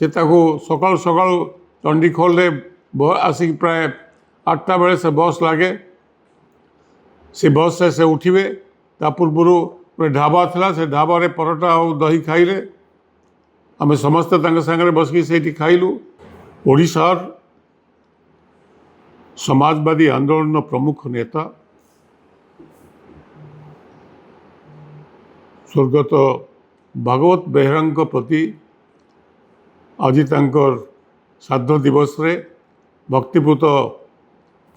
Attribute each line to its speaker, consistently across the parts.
Speaker 1: से सकाल सकाल चंडीखोल आसिक प्राय 8टा बेले से बस लगे से बस से उठे ता पूर्व गोटे ढाबा था से ढाबा परोटा और दही खाइले आम समस्ते सागर बसिक से खाइलु। ओडिशार समाजवादी आंदोलन प्रमुख नेता स्वर्गत भागवत बेहरा प्रति आज श्राद्ध दिवस रे भक्तिपूत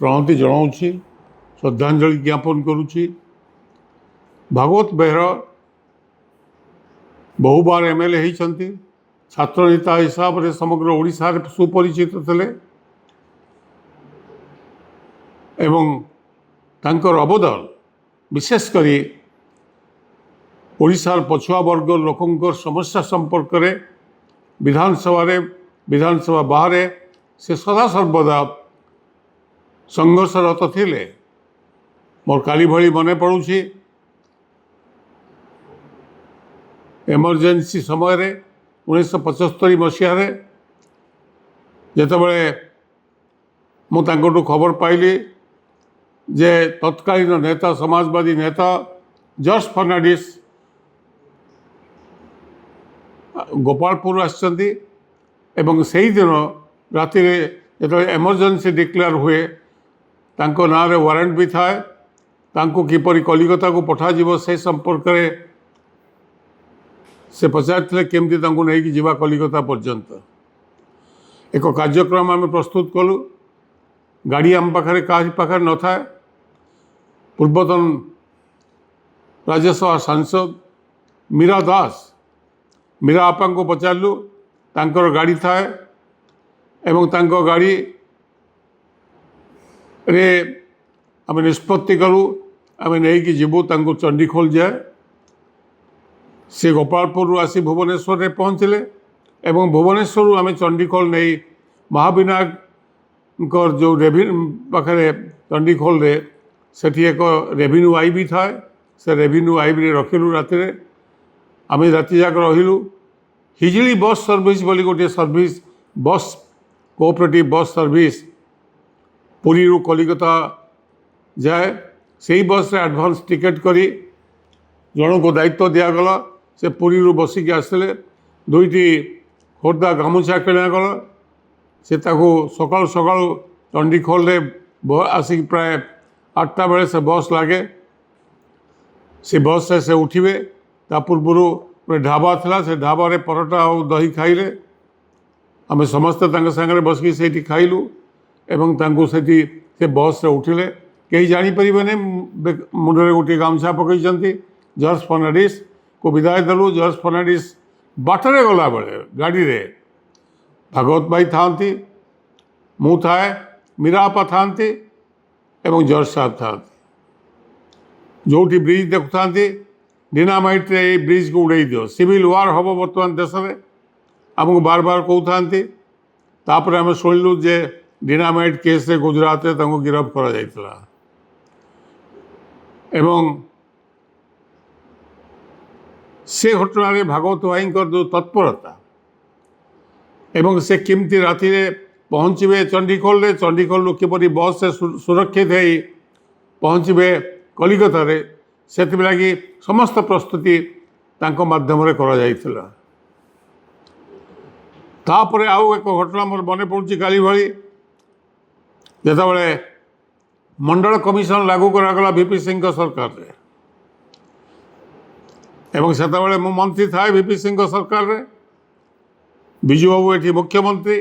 Speaker 1: प्रणति जनाऊँगी श्रद्धांजलि ज्ञापन करुच्ची। भागवत बेहरा बहुबार एमएलए होती छात्र नेता हिसाब से समग्र ओडिशा रे सुपरिचित थे एवं तांकर अवदान विशेषकर ओडिशार पछुआ वर्ग लोकंर समस्या संपर्क में विधानसभा बाहर से सदा सर्वदा संघर्षरत थिले। मोर काली भली मने पड़ुछि एमरजेंसी समय रे 1975 मसीह जितेबाला मुझे खबर पाइली जे तत्कालीन नेता समाजवादी नेता जॉर्ज फर्नांडिस गोपालपुर आसछन्ति एवं सही दिन राति जो एमरजेंसी डिक्लेयर हुए तांको नाँ रे वारंट भी थाए तांको किपरि कलिकता को पठाजिवो से संपर्क में से पचारथिले केमती तांको नहीं जीवा कलिकता पर्यंत एक कार्यक्रम आम प्रस्तुत कलु। गाड़ी आम पाखे क्या न था पूर्वतन राज्यसभा सांसद मीरा दास मीरा आपा को पचारू तांकर गाड़ी थाए एवं तांको गाड़ी रे आम निष्पत्ति कलु आम नहीं जीवु तांको चंडीखोल जाए से गोपालपुर आसी भुवनेश्वर रे पहुँचले एवं भुवनेश्वर आम चंडीखोल नहीं महाविनायक जो पाखे चंडीखोल रे सेठी एक रेवेन्यू आईबी थाए से रेवेन्यू आईबी रखिलु राति आम राति जाक रहिलु। हिजिली बस सर्विस बोली गोटे सर्विस बस कोऑपरेटिव बस सर्विस पुरी रु कलिकता जाए से बस रे एडवांस टिकेट करी जन को दायित्व दिगला से पुरी रु बसिक आसले दुईटी खोर्धा गामुछा किणागला से सकाल सकाल चंडीखोल आसिक प्राय 8टा बेले से बस लगे से बस से उठे ता पूर्व गोटे ढाबा था से ढाबा परोटा और दही खाइले आम समस्ते सागर बसिक से खाइलु एवं से बस से उठिले कहीं जापर मुंडे गोटे गामछा पकई जॉर्ज फर्नांडिस को विदाय देलु। जॉर्ज फर्नांडिस बाटरे गला बेले गाड़ी रे भागवत भाई था मु थाए मीरा आपा था एवं जॉर्ज साहब था जो ब्रिज देखु था डिनामाइट रे ब्रिज को उड़े दियो सिविल वार हम बर्तमान देश में आमको बार बार कहते तापर आम शुणिलु जे डिनामाइट केस रे गुजरात रे गिरफ करा जायतिला एवं से घटना रे भागवत भाई जो तत्परता एवं से केमती राति पहुँचे चंडीखोल चंडीखोल किपरि बस से सुरक्षित हो पहुँचे कलिकता रे से लगी समस्त प्रस्तुति तांको माध्यम रे करा जायतिला। तापरे आउ एक घटना मोर मन पड़ुछि काली भली जेतेबेले मंडल कमिशन लागू करागला वीपी सिंह सरकार रे एवं सेतेबेले मु मंत्री थाए वीपी सिंह सरकार रे बिजू बाबू एठी मुख्यमंत्री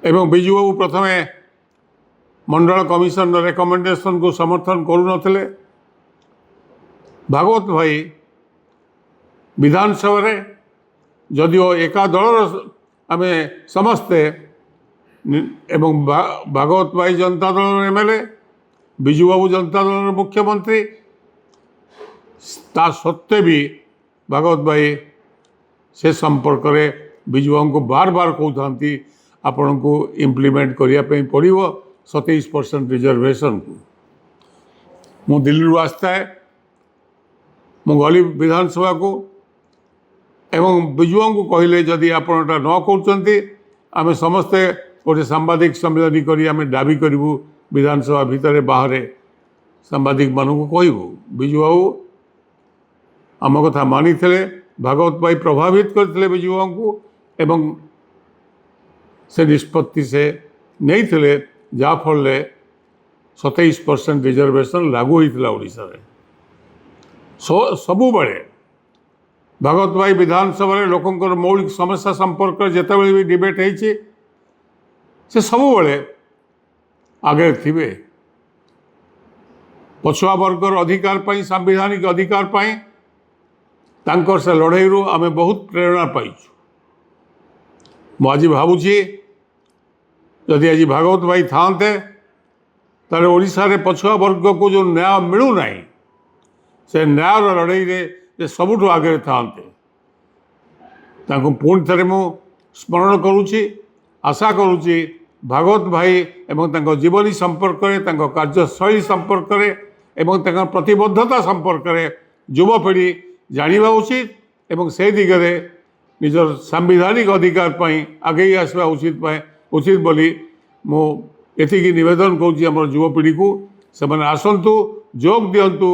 Speaker 1: एवं बिजू बाबू प्रथमे मंडल कमिशन रेकमेंडेशन को समर्थन करुनथिले। भागवत भाई विधानसभा रे जदिओ एका दलर आम समस्ते एवं भागवत भाई जनता दल एमएलए बिजू बाबू जनता दल मुख्यमंत्री ता सत्वे भी भागवत भाई से संपर्क में बिजू बाबू को बार बार कहते आपण को इम्प्लीमेंट करने पड़ो 27% रिजर्वेशन को। मु दिल्ली आसता है मु गली विधानसभा को ଏବଂ ବିଜୁବାବୁଙ୍କୁ କହିଲେ ଯଦି ଆପଣ ଏଟା ନ କରୁଛନ୍ତି ଆମେ ସମସ୍ତେ ଗୋଟେ ସାମ୍ବାଦିକ ସମ୍ମିଳନୀ କରି ଆମେ ଦାବି କରିବୁ ବିଧାନସଭା ଭିତରେ ବାହାରେ ସାମ୍ବାଦିକମାନଙ୍କୁ କହିବୁ। ବିଜୁବାବୁ ଆମ କଥା ମାନିଥିଲେ, ଭାଗବତ ଭାଇ ପ୍ରଭାବିତ କରିଥିଲେ ବିଜୁବାବୁଙ୍କୁ ଏବଂ ସେ ନିଷ୍ପତ୍ତି ସେ ନେଇଥିଲେ ଯାହାଫଳରେ 27% ରିଜର୍ଭେସନ୍ ଲାଗୁ ହୋଇଥିଲା ଓଡ଼ିଶାରେ। ସବୁବେଳେ ଭାଗବତ ଭାଇ ବିଧାନସଭାରେ ଲୋକଙ୍କର ମୌଳିକ ସମସ୍ୟା ସମ୍ପର୍କରେ ଯେତେବେଳେ ବି ଡିବେଟ୍ ହେଇଛି ସେ ସବୁବେଳେ ଆଗରେ ଥିବେ। ପଛୁଆ ବର୍ଗର ଅଧିକାର ପାଇଁ, ସାମ୍ବିଧାନିକ ଅଧିକାର ପାଇଁ ତାଙ୍କର ସେ ଲଢ଼େଇରୁ ଆମେ ବହୁତ ପ୍ରେରଣା ପାଇଛୁ। ମୁଁ ଆଜି ଭାବୁଛି ଯଦି ଆଜି ଭାଗବତ ଭାଇ ଥାନ୍ତେ ତାହେଲେ ଓଡ଼ିଶାରେ ପଛୁଆ ବର୍ଗକୁ ଯେଉଁ ନ୍ୟାୟ ମିଳୁନାହିଁ ସେ ନ୍ୟାୟର ଲଢ଼େଇରେ ସେ ସବୁଠୁ ଆଗରେ ଥାନ୍ତେ। ତାଙ୍କୁ ପୁଣି ଥରେ ମୁଁ ସ୍ମରଣ କରୁଛି, ଆଶା କରୁଛି ଭାଗବତ ଭାଇ ଏବଂ ତାଙ୍କ ଜୀବନୀ ସମ୍ପର୍କରେ, ତାଙ୍କ କାର୍ଯ୍ୟଶୈଳୀ ସମ୍ପର୍କରେ ଏବଂ ତାଙ୍କ ପ୍ରତିବଦ୍ଧତା ସମ୍ପର୍କରେ ଯୁବପିଢ଼ି ଜାଣିବା ଉଚିତ ଏବଂ ସେ ଦିଗରେ ନିଜର ସାମ୍ବିଧାନିକ ଅଧିକାର ପାଇଁ ଆଗେଇ ଆସିବା ଉଚିତ ବୋଲି ମୁଁ ଏତିକି ନିବେଦନ କରୁଛି ଆମର ଯୁବପିଢ଼ିକୁ। ସେମାନେ ଆସନ୍ତୁ, ଯୋଗ ଦିଅନ୍ତୁ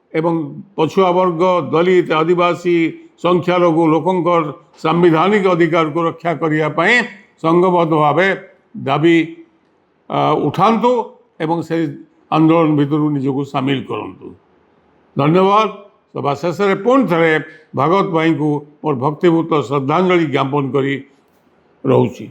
Speaker 1: ଏବଂ ପଛୁଆ ବର୍ଗ, ଦଳିତ, ଆଦିବାସୀ, ସଂଖ୍ୟାଲଘୁ ଲୋକଙ୍କର ସାମ୍ବିଧାନିକ ଅଧିକାରକୁ ରକ୍ଷା କରିବା ପାଇଁ ସଂଘବଦ୍ଧ ଭାବେ ଦାବି ଉଠାନ୍ତୁ ଏବଂ ସେ ଆନ୍ଦୋଳନ ଭିତରୁ ନିଜକୁ ସାମିଲ କରନ୍ତୁ। ଧନ୍ୟବାଦ। ସଭା ଶେଷରେ ପୁଣି ଥରେ ଭାଗବତ ଭାଇଙ୍କୁ ମୋର ଭକ୍ତିଭୂତ ଶ୍ରଦ୍ଧାଞ୍ଜଳି ଜ୍ଞାପନ କରି ରହୁଛି।